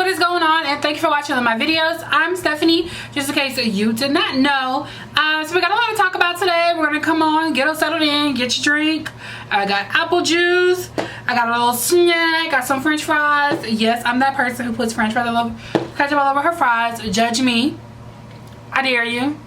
what is going on, and thank you for watching my videos. I'm Stephanie, just in case you did not know. So we got a lot to talk about today. We're gonna come on, get us settled in, get your drink. I got apple juice, I got a little snack, got some french fries. Yes, I'm that person who puts french fries ketchup all over her fries. Judge me, I dare you.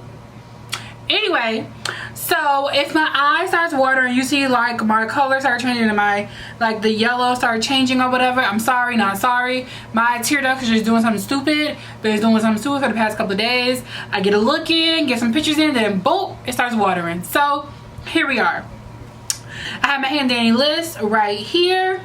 Anyway, so if my eye starts watering, you see like my color start changing and my like the yellow start changing or whatever, I'm sorry, not sorry. My tear ducts are just doing something stupid. They're doing something stupid for the past couple of days. I get a look in, get some pictures in, then boom, it starts watering. So here we are. I have my hand dandy list right here.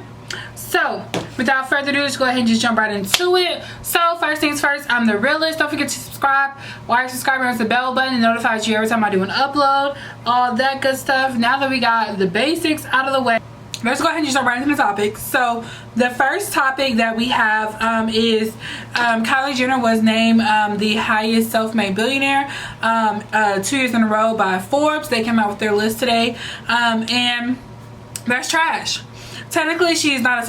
So without further ado, let's go ahead and just jump right into it. So first things first, I'm the realist. Don't forget to subscribe. While you're subscribing, there's the bell button. It notifies you every time I do an upload. All that good stuff. Now that we got the basics out of the way, let's go ahead and just jump right into the topics. So the first topic that we have is Kylie Jenner was named the highest self-made billionaire 2 years in a row by Forbes. They came out with their list today, and that's trash. Technically, she's not a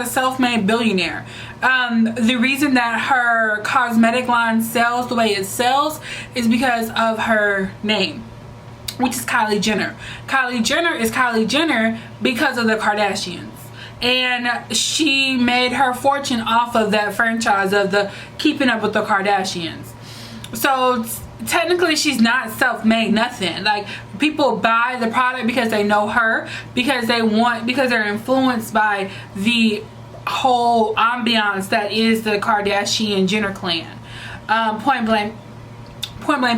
self-made billionaire. The reason that her cosmetic line sells the way it sells is because of her name, which is Kylie Jenner. Kylie Jenner is Kylie Jenner because of the Kardashians. And she made her fortune off of that franchise of the Keeping Up with the Kardashians. So technically she's not self-made nothing. Like, people buy the product because they know her, because they're influenced by the whole ambiance that is the Kardashian Jenner clan. Point blank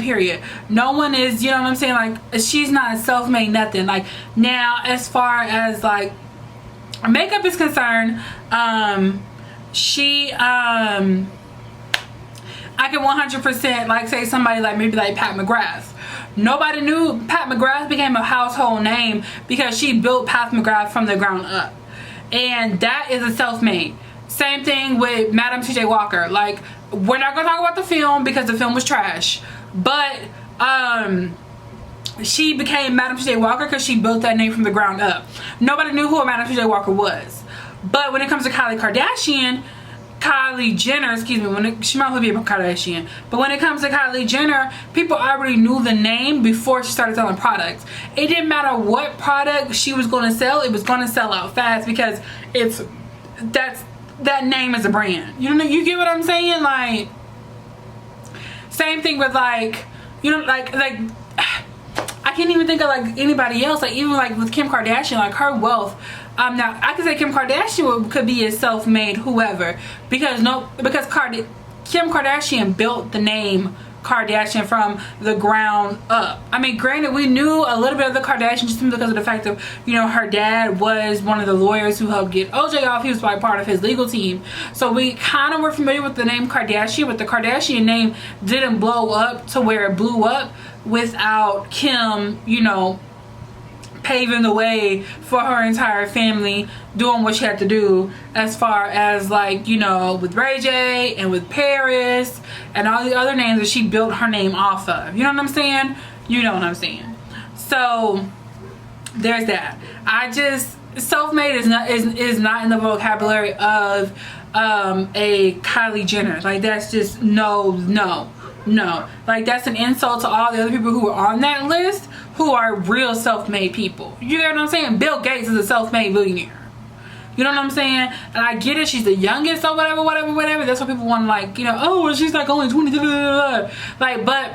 period. No one is, you know what I'm saying, like, she's not self-made nothing. Like, now as far as like makeup is concerned, I can 100% like say somebody like maybe like Pat McGrath. Nobody knew Pat McGrath became a household name because she built Pat McGrath from the ground up, and that is a self-made. Same thing with Madam T.J. Walker. Like, we're not gonna talk about the film because the film was trash, but she became Madam T.J. Walker because she built that name from the ground up. Nobody knew who Madam T.J. Walker was. But when it comes to Kylie Jenner, excuse me, she might be a Kardashian, but when it comes to Kylie Jenner, people already knew the name before she started selling products. It didn't matter what product she was going to sell, it was going to sell out fast because that name is a brand. You know, you get what I'm saying? Like, same thing with like, you know, like I can't even think of like anybody else. Like, even like with Kim Kardashian, like her wealth. Now I could say Kim Kardashian could be a self-made whoever, because Kim Kardashian built the name Kardashian from the ground up. I mean, granted, we knew a little bit of the Kardashians just because of the fact of, you know, her dad was one of the lawyers who helped get OJ off. He was like part of his legal team, so we kind of were familiar with the name Kardashian, but the Kardashian name didn't blow up to where it blew up without Kim, you know, paving the way for her entire family, doing what she had to do as far as, like, you know, with Ray J and with Paris and all the other names that she built her name off of. You know what I'm saying? You know what I'm saying. So there's that. Self-made is not in the vocabulary of a Kylie Jenner. Like, that's just no. Like, that's an insult to all the other people who are on that list who are real self-made people. You know what I'm saying? Bill Gates is a self-made billionaire. You know what I'm saying? And I get it, she's the youngest or whatever. That's what people want to, like, you know, oh, well, she's like only 20, like, but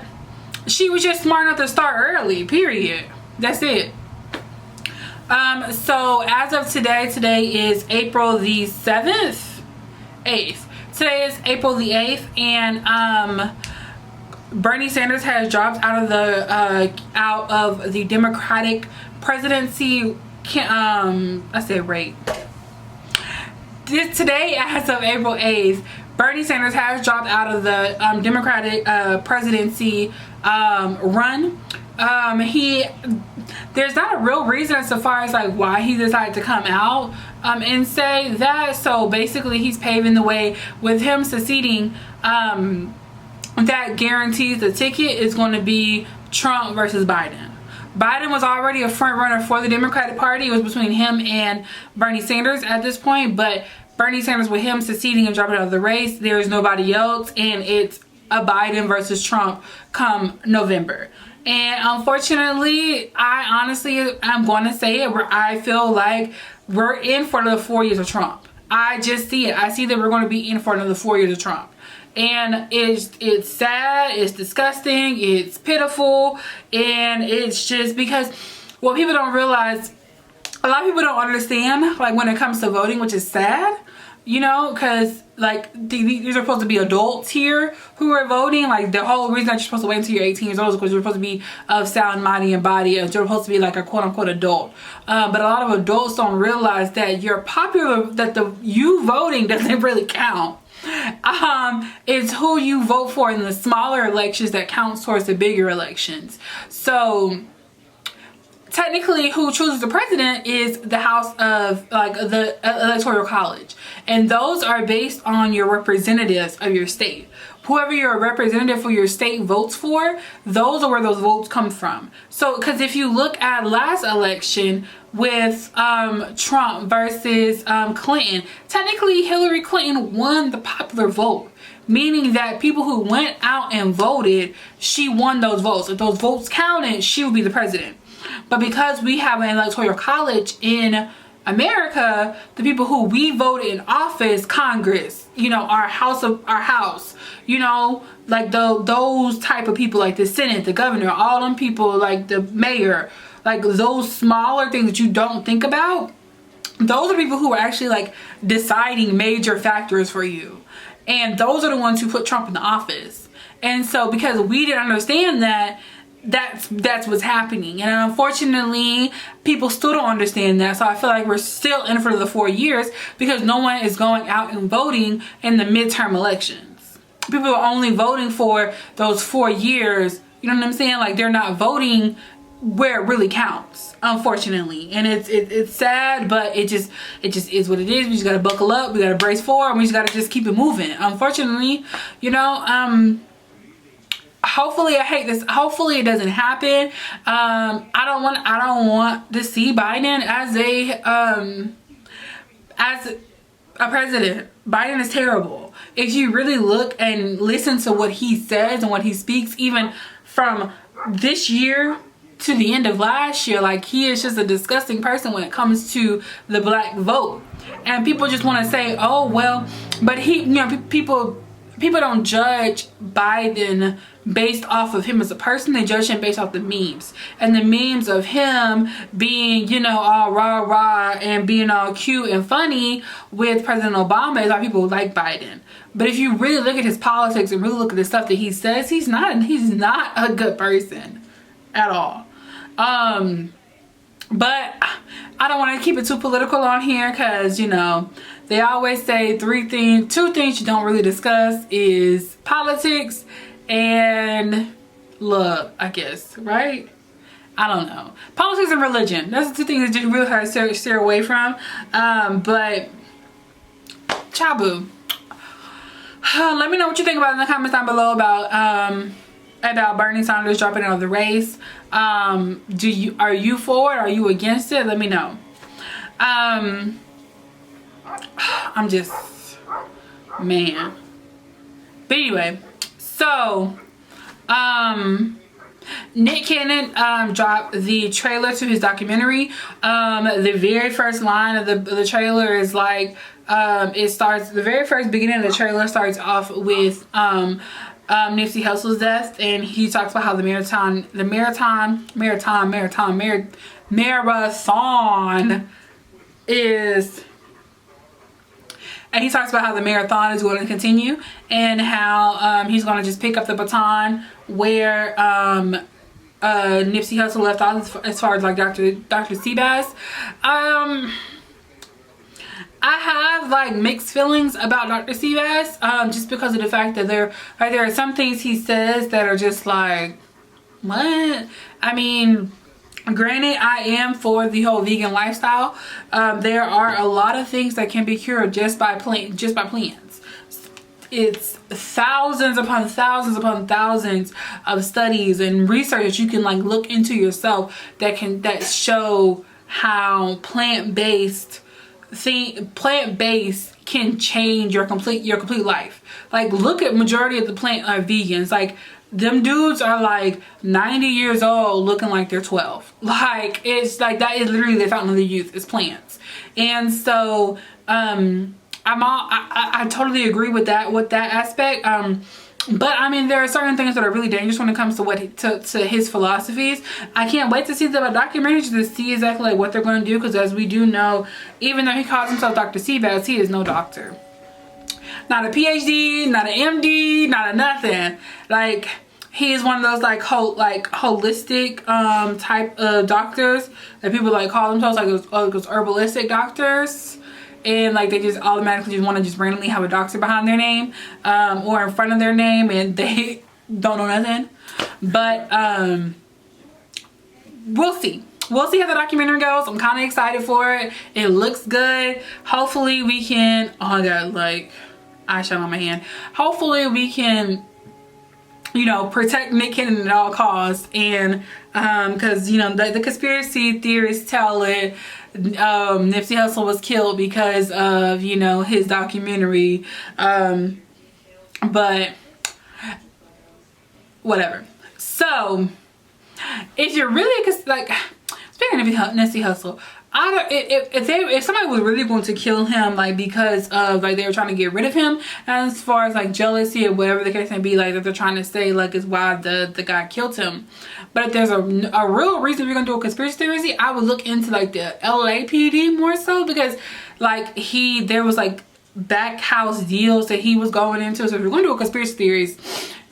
she was just smart enough to start early, period. That's it. So as of today is April the 8th. Today is April the 8th, and Bernie Sanders has dropped out of the Democratic presidency. Today, as of April 8th, Bernie Sanders has dropped out of the Democratic presidency run. There's not a real reason as far as like why he decided to come out and say that. So basically, he's paving the way with him seceding. That guarantees the ticket is going to be Trump versus Biden. Biden was already a front runner for the Democratic Party. It was between him and Bernie Sanders at this point, but Bernie Sanders, with him seceding and dropping out of the race, there is nobody else, and it's a Biden versus Trump come November. And unfortunately, I'm going to say it, where I feel like we're in for another 4 years of Trump. I just see it. I see that we're going to be in for another 4 years of Trump. And it's sad, it's disgusting, it's pitiful, and it's just because what people don't realize, a lot of people don't understand, like when it comes to voting, which is sad, you know, because like these are supposed to be adults here who are voting. Like the whole reason that you're supposed to wait until you're 18 years old is because you're supposed to be of sound mind and body, and you're supposed to be like a quote-unquote adult. But a lot of adults don't realize that you voting doesn't really count. It's who you vote for in the smaller elections that counts towards the bigger elections. So technically, who chooses the president is the House of, like, the Electoral College. And those are based on your representatives of your state. Whoever your representative for your state votes for, those are where those votes come from. So, because if you look at last election with Trump versus Clinton, technically Hillary Clinton won the popular vote. Meaning that people who went out and voted, she won those votes. If those votes counted, she would be the president. But because we have an electoral college in America, the people who we voted in office, Congress, you know, our house, you know, like those type of people, like the Senate, the governor, all them people, like the mayor, like those smaller things that you don't think about, those are people who are actually like deciding major factors for you. And those are the ones who put Trump in the office. And so because we didn't understand that, that's what's happening. And unfortunately, people still don't understand that. So I feel like we're still in for the 4 years because no one is going out and voting in the midterm elections. People are only voting for those 4 years. You know what I'm saying? Like they're not voting where it really counts, unfortunately. And it's sad, but it just is what it is. We just gotta buckle up, we gotta brace forward, and we just gotta just keep it moving. Unfortunately, you know, hopefully hopefully it doesn't happen. I don't want to see Biden as a president. Biden is terrible. If you really look and listen to what he says and what he speaks, even from this year to the end of last year, like he is just a disgusting person when it comes to the black vote. And people just want to say, oh well, but he, you know, people don't judge Biden based off of him as a person. They judge him based off the memes. And the memes of him being, you know, all rah and being all cute and funny with President Obama is why people like Biden. But if you really look at his politics and really look at the stuff that he says, he's not a good person at all. But I don't want to keep it too political on here because, you know, they always say two things you don't really discuss is politics and love, I guess, right? I don't know. Politics and religion. That's the two things that you really have to steer away from. But Chabu. Let me know what you think about it in the comments down below about Bernie Sanders dropping out of the race. Are you for it? Are you against it? Let me know. I'm just, man. But anyway, so Nick Cannon dropped the trailer to his documentary. The very first line of the trailer is like, the very first beginning of the trailer starts off with Nipsey Hussle's death, and he talks about how the marathon is, and he talks about how the marathon is going to continue and how he's going to just pick up the baton where Nipsey Hussle left off as far as like Dr. Seabass. I have like mixed feelings about Dr. Seabass, just because of the fact that there are some things he says that are just like, what? I mean, granted, I am for the whole vegan lifestyle. There are a lot of things that can be cured just by plants. It's thousands upon thousands upon thousands of studies and research that you can like look into yourself that show how plant-based plant-based can change your complete life. Like, look at majority of the vegans. Like, them dudes are like 90 years old looking like they're 12. Like, it's like, that is literally the fountain of the youth, is plants. And so I totally agree with that aspect. But I mean, there are certain things that are really dangerous when it comes to his philosophies. I can't wait to see the documentary to see exactly like what they're going to do, because as we do know, even though he calls himself Dr. Seabass, he is no doctor. Not a PhD, not an MD, not a nothing. Like, he is one of those like holistic type of doctors that people like call themselves, like those herbalistic doctors. And like, they just automatically just want to just randomly have a doctor behind their name or in front of their name, and they don't know nothing. But we'll see how the documentary goes. I'm kind of excited for it. It looks good. Hopefully we can, oh my god, like eyeshadow on my hand. Hopefully we can, you know, protect Nick Cannon at all costs. And because, you know, the conspiracy theorists tell it, Nipsey Hussle was killed because of, you know, his documentary. But whatever. So if you're really, like, speaking of Nipsey Hussle, if somebody was really going to kill him, like, because of like they were trying to get rid of him, as far as like jealousy or whatever the case may be, like that they're trying to say like is why the guy killed him. But if there's a real reason we're gonna do a conspiracy theory, I would look into like the LAPD more so, because like there was like back house deals that he was going into. So if you're going to do a conspiracy theories,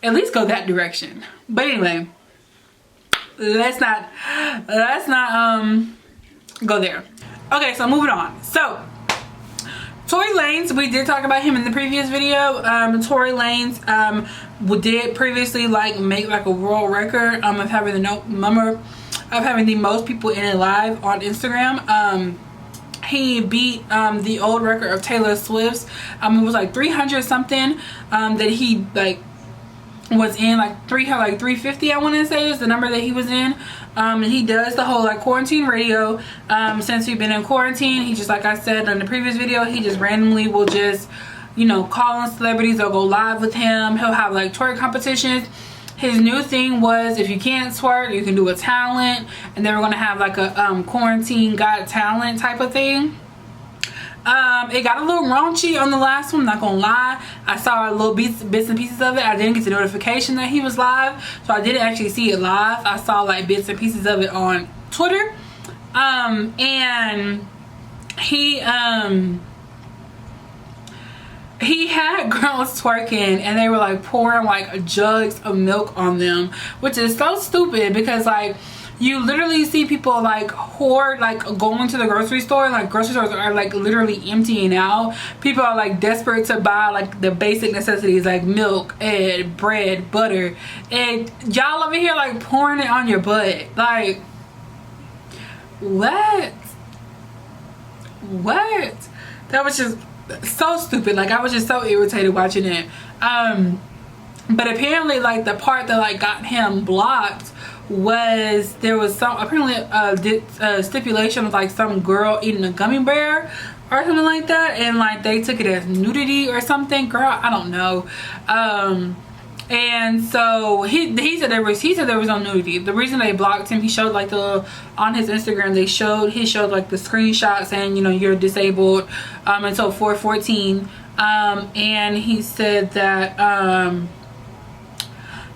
at least go that direction. But anyway, let's not go there. Okay, so moving on. So Tory Lanez, we did talk about him in the previous video. Tory Lanez did previously like make like a world record of having the most people in it live on Instagram. He beat the old record of Taylor Swift's. It was like 300 something that he like was in, like 350 I want to say is the number that he was in. And he does the whole like quarantine radio since we've been in quarantine. He just, like I said in the previous video, he just randomly will just, you know, call on celebrities or go live with him. He'll have like twerk competitions. His new thing was, if you can't twerk, you can do a talent, and they were going to have like a quarantine got talent type of thing. It got a little raunchy on the last one, not gonna lie. I saw a little bits and pieces of it. I didn't get the notification that he was live, so I didn't actually see it live. I saw like bits and pieces of it on Twitter. And he had girls twerking, and they were like pouring like jugs of milk on them, which is so stupid, because like you literally see people like hoard, like going to the grocery store, like grocery stores are like literally emptying out. People are like desperate to buy like the basic necessities like milk, egg, bread, butter, and y'all over here like pouring it on your butt. Like, what? That was just so stupid. Like, I was just so irritated watching it. But apparently like the part that like got him blocked was there was some apparently stipulation of like some girl eating a gummy bear or something like that, and like they took it as nudity or something. Girl, I don't know. And so he said there was no nudity. The reason they blocked him, he showed like on his Instagram he showed like the screenshot saying, you know, you're disabled until 4/14. And he said that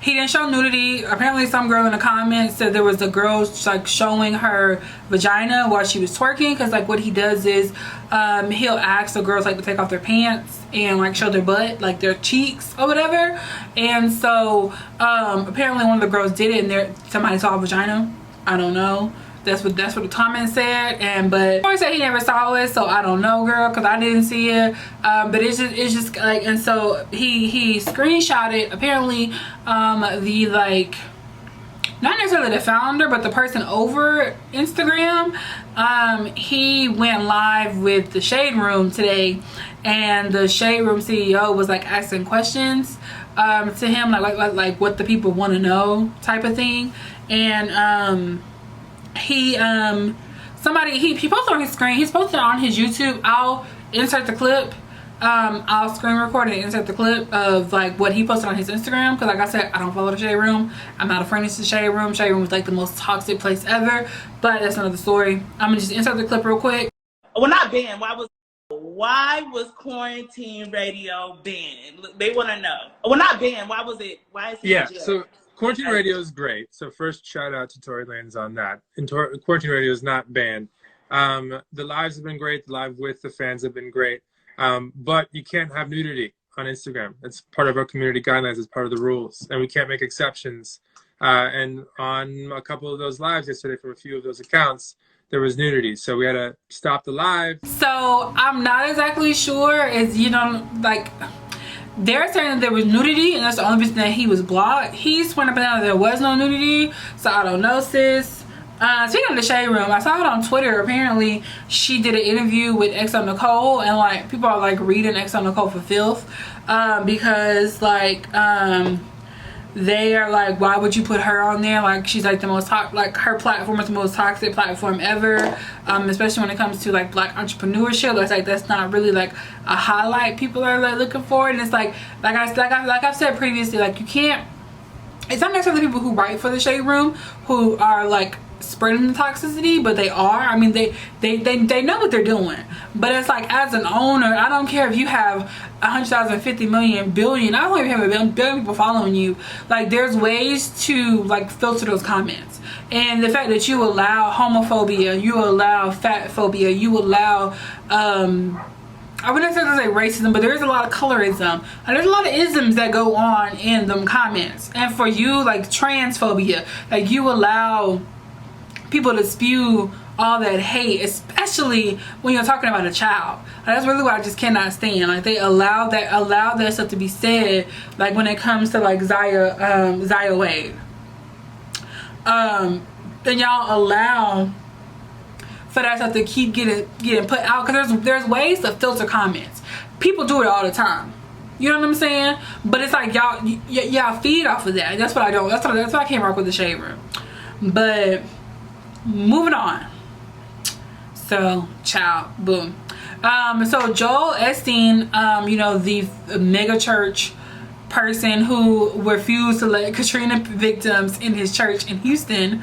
he didn't show nudity. Apparently some girl in the comments said there was a girl like showing her vagina while she was twerking, because like what he does is he'll ask the girls like to take off their pants and like show their butt, like their cheeks or whatever. And so apparently one of the girls did it, and somebody saw a vagina. I don't know. That's what the comment said. And but Corey said he never saw it, so I don't know, girl, because I didn't see it. But it's just like, and so he screenshotted apparently the like, not necessarily the founder, but the person over Instagram. He went live with the Shade Room today, and the Shade Room CEO was like asking questions to him, like what the people want to know type of thing. And he somebody, he posted on his screen, he's posted on his YouTube. I'll insert the clip. I'll screen record and insert the clip of like what he posted on his Instagram, because like I said, I don't follow the Shade Room. I'm not a friend of the Shade Room. Shade Room is like the most toxic place ever, but that's another story. I'm gonna just insert the clip real quick. Well, not banned. Why was quarantine radio banned? They want to know. Well, not banned. Why was it? Why is it? Yeah. So quarantine radio is great. So first, shout out to Tory Lanez on that. And quarantine radio is not banned. The lives have been great. The live with the fans have been great. But you can't have nudity on Instagram. It's part of our community guidelines. It's part of the rules, and we can't make exceptions. And on a couple of those lives yesterday, from a few of those accounts, there was nudity, so we had to stop the live. So I'm not exactly sure. Is, you know, like they're saying that there was nudity, and that's the only reason that he was blocked. He's sworn up and down that there was no nudity, so I don't know, sis. Speaking of the Shade Room, I saw it on Twitter. Apparently she did an interview with XO Nicole, and like people are like reading XO Nicole for filth, because like they are like, why would you put her on there? Like she's like the most like her platform is the most toxic platform ever, especially when it comes to like Black entrepreneurship. That's like, that's not really like a highlight people are like looking for. And it's like I've said previously, like you can't, it's not necessarily people who write for the Shade Room who are like spreading the toxicity, but they are. I mean, they know what they're doing. But it's like, as an owner, I don't care if you have 100,000, 50 million, billion. I don't even have a billion people following you. Like, there's ways to like filter those comments. And the fact that you allow homophobia, you allow fat phobia, you allow I wouldn't say racism, but there is a lot of colorism, and there's a lot of isms that go on in them comments. And for you, like transphobia, like you allow people to spew all that hate, especially when you're talking about a child. And that's really what I just cannot stand. Like they allow that stuff to be said, like when it comes to like Zaya Wade. Then y'all allow for that stuff to keep getting put out, because there's ways to filter comments. People do it all the time. You know what I'm saying? But it's like y'all feed off of that. That's what I don't. That's why I can't rock with the Shade Room. But moving on. So, child, boom. So Joel Epstein, you know, the mega church person who refused to let Katrina victims in his church in Houston,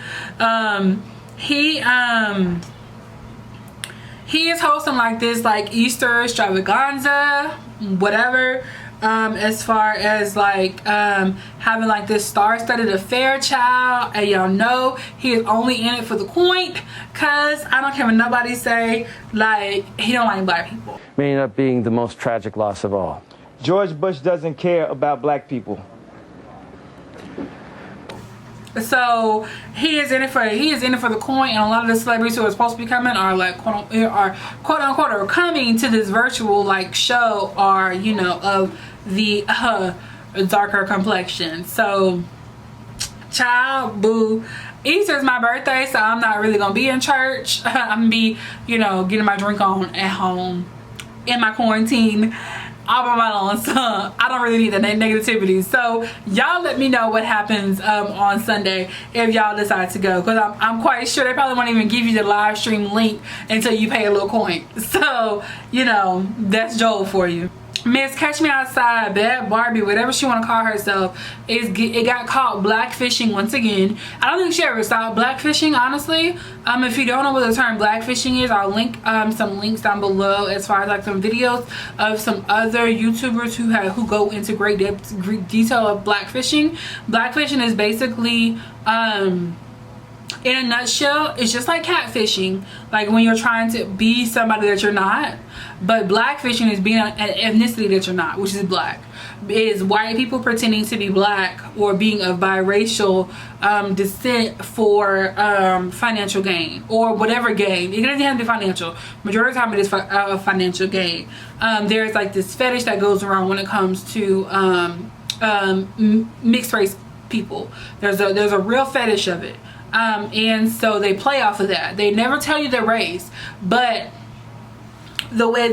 he is hosting like this like Easter extravaganza, whatever, as far as like having like this star-studded affair, child. And y'all know he is only in it for the coin, cause I don't care what nobody say, like he don't like Black people. May end up being the most tragic loss of all. George Bush doesn't care about Black people. So he is in it for the coin, and a lot of the celebrities who are supposed to be coming are like quote unquote are coming to this virtual like show, are, you know, of the darker complexion. So child, boo. Easter is my birthday, so I'm not really gonna be in church. I'm gonna be, you know, getting my drink on at home in my quarantine all by my own, so I don't really need that negativity. So y'all let me know what happens on Sunday if y'all decide to go, because I'm quite sure they probably won't even give you the live stream link until you pay a little coin. So, you know, that's Joel for you. Miss Catch Me Outside, Bad Barbie, whatever she want to call herself, it got caught blackfishing once again. I don't think she ever stopped blackfishing, honestly. If you don't know what the term blackfishing is, I'll link some links down below as far as like some videos of some other YouTubers who go into great detail of blackfishing. Blackfishing is basically in a nutshell, it's just like catfishing, like when you're trying to be somebody that you're not. But blackfishing is being an ethnicity that you're not, which is Black. It is white people pretending to be Black or being of biracial descent for financial gain or whatever gain. It doesn't have to be financial. Majority of the time it is financial gain. There's like this fetish that goes around when it comes to mixed race people. There's a real fetish of it. And so they play off of that. They never tell you their race, but the way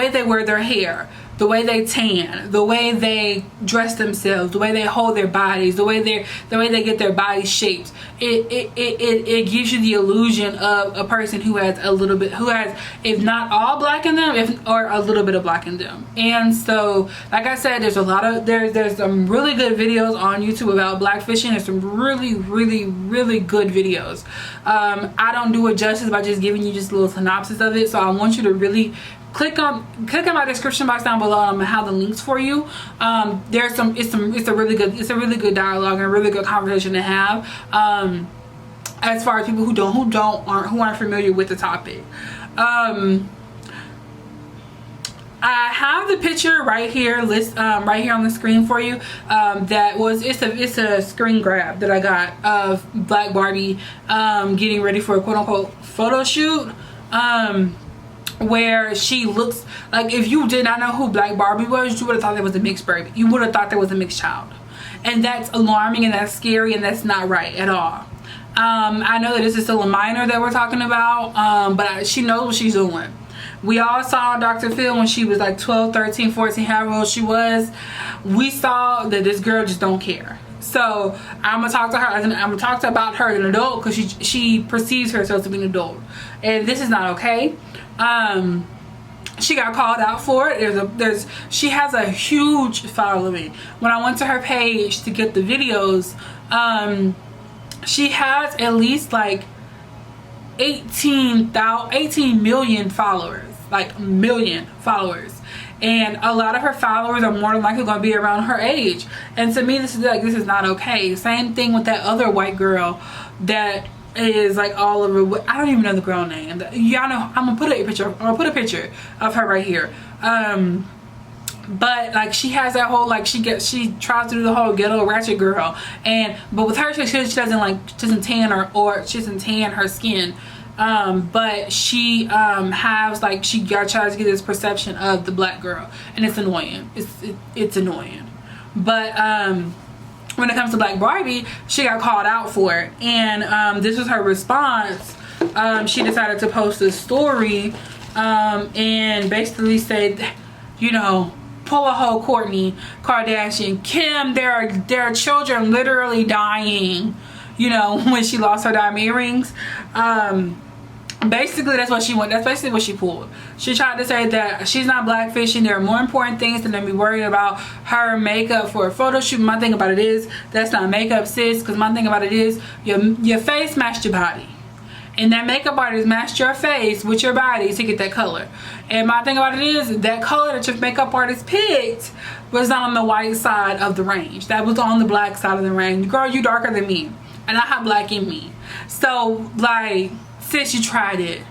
they wear their hair, the way they tan, the way they dress themselves, the way they hold their bodies, the way they get their body shaped, it gives you the illusion of a person who has a little bit, who has, if not all black in them, or a little bit of black in them. And so, like I said, there's a lot of, there's some really good videos on YouTube about blackfishing. There's some really good videos. I don't do it justice by just giving you just a little synopsis of it, so I want you to really click on my description box down below. I'm gonna have the links for you. It's a really good dialogue and a really good conversation to have, as far as people who aren't familiar with the topic. I have the picture right here, right here on the screen for you. It's a screen grab that I got of Black Barbie getting ready for a quote-unquote photo shoot, where she looks like, if you did not know who Black Barbie was, you would have thought there was a mixed Barbie. You would have thought there was a mixed child, and that's alarming and that's scary and that's not right at all. I know that this is still a minor that we're talking about, but she knows what she's doing. We all saw Dr. Phil when she was like 12, 13, 14, however old she was. We saw that this girl just don't care. So I'm gonna talk to her. I'm gonna talk about her as an adult, because she perceives herself to be an adult, and this is not okay. She got called out for it. She has a huge following. When I went to her page to get the videos, she has at least like 18 million followers, like million followers, and a lot of her followers are more than likely going to be around her age. And to me, this is not okay. Same thing with that other white girl that is like all over. I don't even know the girl name. Y'all know. I'm gonna put a picture. I'm gonna put a picture of her right here. But like, she has that whole, like, she tries to do the whole ghetto ratchet girl, but with her, she doesn't tan her skin, but she has, like, she tries to get this perception of the black girl, and it's annoying. It's annoying. But when it comes to Black Barbie, she got called out for it, and this was her response. She decided to post a story and basically said, you know, Eloho, Kourtney Kardashian, Kim, there are children literally dying, you know, when she lost her diamond earrings. Basically that's what she went. That's basically what she pulled. She tried to say that she's not blackfishing. There are more important things than to be worried about her makeup for a photo shoot. My thing about it is, that's not makeup, sis, because my thing about it is, your face matched your body, and that makeup artist matched your face with your body to get that color. And my thing about it is, that color that your makeup artist picked was not on the white side of the range. That was on the black side of the range. Girl, you darker than me, and I have black in me. So, like, sis, you tried it.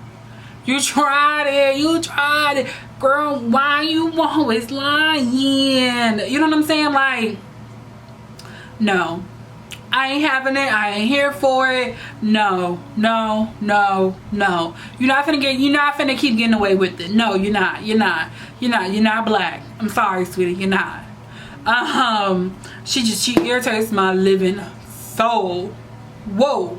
You tried it. Girl, why you always lying? You know what I'm saying? Like, no. I ain't having it. I ain't here for it. No. You're not finna keep getting away with it. No, you're not. You're not black. I'm sorry, sweetie. You're not. She irritates my living soul. Whoa.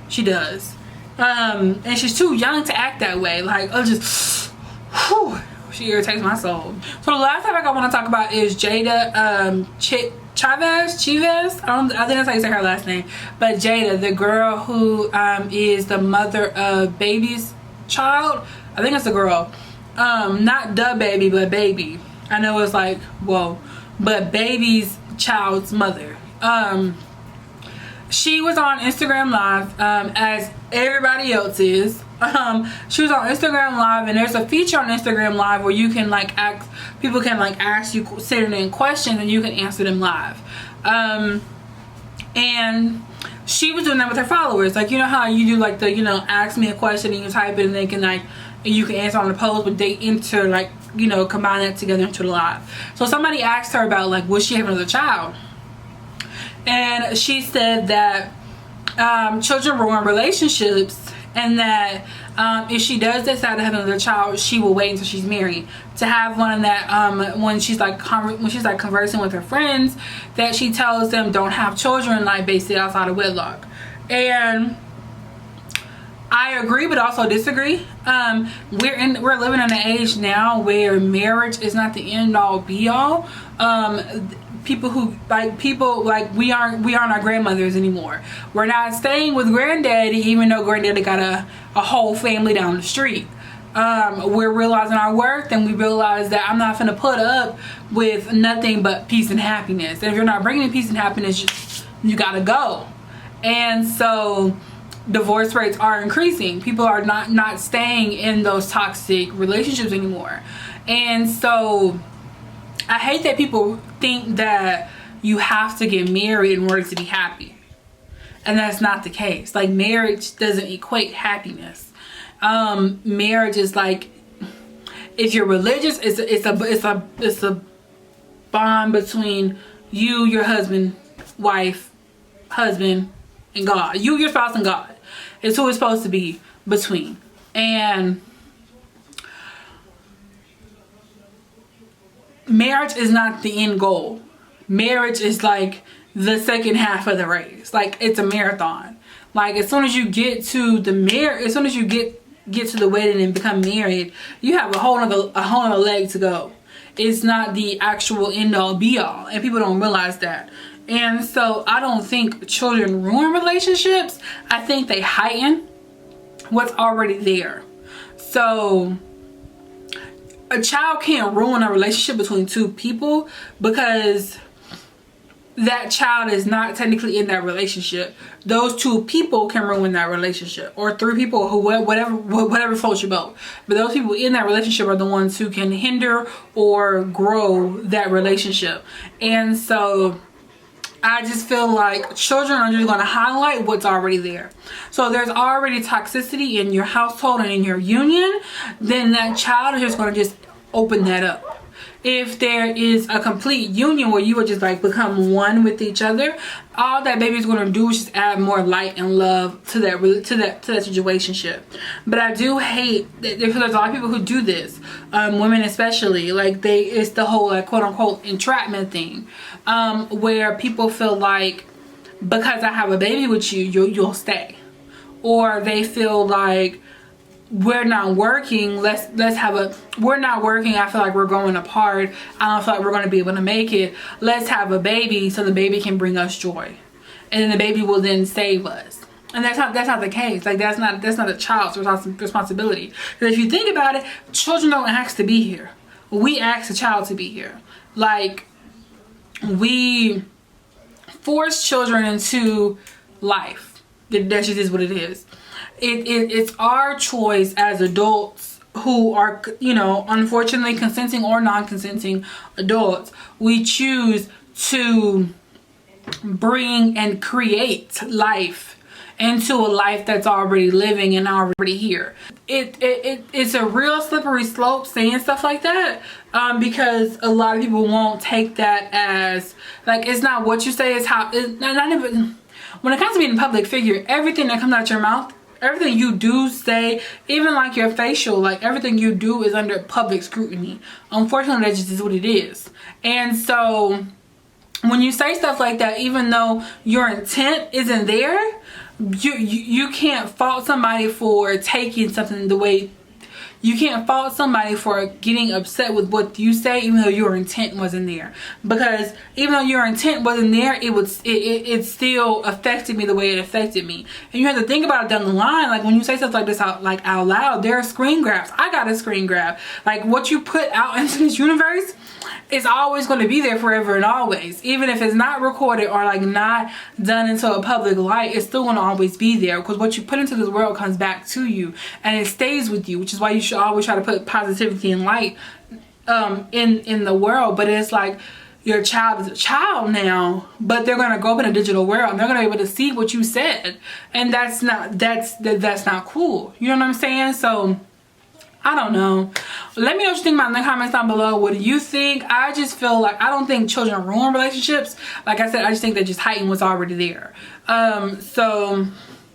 She does. And she's too young to act that way. Like, whew, she irritates my soul. So the last topic I want to talk about is Jayda Cheaves. I think that's how you say her last name. But Jayda, the girl who is the mother of Baby's child. I think it's a girl. Not the baby, but Baby. I know it's like, whoa. But Baby's child's mother. She was on Instagram Live, as everybody else is. She was on Instagram Live, and there's a feature on Instagram Live where you can like people can like ask you certain questions, and you can answer them live. And she was doing that with her followers. Like, you know how you do like the, you know, ask me a question and you type it, and they can like, and you can answer on the post, but they enter, like, you know, combine that together into the live. So somebody asked her about, like, would she have another child? And she said that children ruin relationships, and that if she does decide to have another child, she will wait until she's married to have one. That when she's like conversing with her friends, that she tells them don't have children, like, basically outside of wedlock. And I agree, but also disagree. We're living in an age now where marriage is not the end all be all. People like we aren't our grandmothers anymore. We're not staying with granddaddy, even though granddaddy got a whole family down the street. We're realizing our worth, and we realize that I'm not gonna put up with nothing but peace and happiness. And if you're not bringing me peace and happiness, you gotta go. And so divorce rates are increasing. People are not staying in those toxic relationships anymore. And so I hate that people think that you have to get married in order to be happy, and that's not the case. Like, marriage doesn't equate happiness. Marriage is like, if you're religious, it's a bond between you, your husband, wife, husband, and God. You, your spouse, and God. It's who it's supposed to be between. And marriage is not the end goal. Marriage is like the second half of the race. Like, it's a marathon. Like, as soon as you get to as soon as you get to the wedding and become married, you have a whole other leg to go. It's not the actual end all be all, and people don't realize that. And so I don't think children ruin relationships. I think they heighten what's already there. So a child can't ruin a relationship between two people because that child is not technically in that relationship. Those two people can ruin that relationship, or three people, who whatever floats your boat. But those people in that relationship are the ones who can hinder or grow that relationship. And so I just feel like children are just going to highlight what's already there. So there's already toxicity in your household and in your union, then that child is just going to just open that up. If there is a complete union where you would just like become one with each other, all that baby's going to do is just add more light and love to that situationship. But I do hate that there's a lot of people who do this, women especially. Like, it's the whole like quote unquote entrapment thing, where people feel like because I have a baby with you, you'll stay, or they feel like we're not working, we're not working, I feel like we're going apart, I don't feel like we're going to be able to make it, let's have a baby so the baby can bring us joy, and then the baby will then save us. And that's not the case. Like, that's not a child's responsibility. Because if you think about it, children don't ask to be here. We ask a child to be here. Like, we force children into life. That just is what it is. It's our choice as adults who are, you know, unfortunately consenting or non-consenting adults. We choose to bring and create life into a life that's already living and already here. It's a real slippery slope saying stuff like that, because a lot of people won't take that as, like, it's not what you say, it's how, not even, when it comes to being a public figure, everything that comes out your mouth, everything you do say, even like your facial, like everything you do is under public scrutiny. Unfortunately, that just is what it is. And so when you say stuff like that, even though your intent isn't there, you can't fault somebody for taking something the way, you can't fault somebody for getting upset with what you say, even though your intent wasn't there. Because even though your intent wasn't there, it still affected me the way it affected me. And you have to think about it down the line. Like, when you say stuff like this out loud, there are screen grabs. I got a screen grab. Like, what you put out into this universe is always going to be there forever and always. Even if it's not recorded or like not done into a public light, it's still going to always be there, because what you put into this world comes back to you and it stays with you, which is why you should always try to put positivity and light in the world. But it's like, your child is a child now, but they're going to grow up in a digital world and they're going to be able to see what you said, and that's not cool. You know what I'm saying? So I don't know. Let me know what you think about in the comments down below. What do you think? I just feel like, I don't think children ruin relationships. Like I said, I just think they just heighten what's already there. So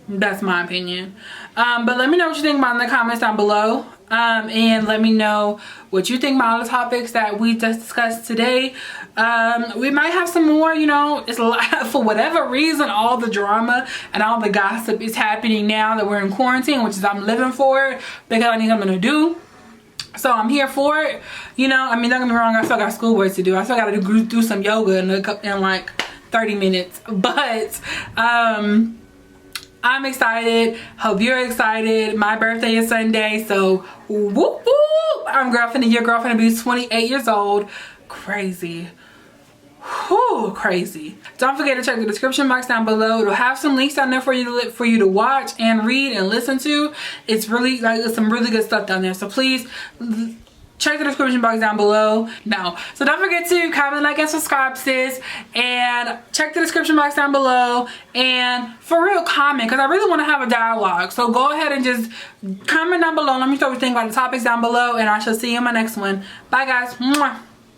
that's my opinion. But let me know what you think about in the comments down below. and let me know what you think about all the topics that we discussed today. We might have some more, you know. It's a lot, for whatever reason, all the drama and all the gossip is happening now that we're in quarantine, which is I'm living for it because I need something to do. So I'm here for it, you know. I mean, don't get me wrong, I still got schoolwork to do. I still got to do some yoga in like 30 minutes, but I'm excited. Hope you're excited. My birthday is Sunday, so whoop whoop. I'm girlfriend, your girlfriend will be 28 years old. Crazy. Whew, crazy. Don't forget to check the description box down below. It'll have some links down there for you to watch and read and listen to. It's really like some really good stuff down there. So please check the description box down below. So don't forget to comment, like, and subscribe, sis. And check the description box down below. And for real, comment, because I really want to have a dialogue. So go ahead and just comment down below. Let me know what you think about the topics down below. And I shall see you in my next one. Bye, guys. Mwah.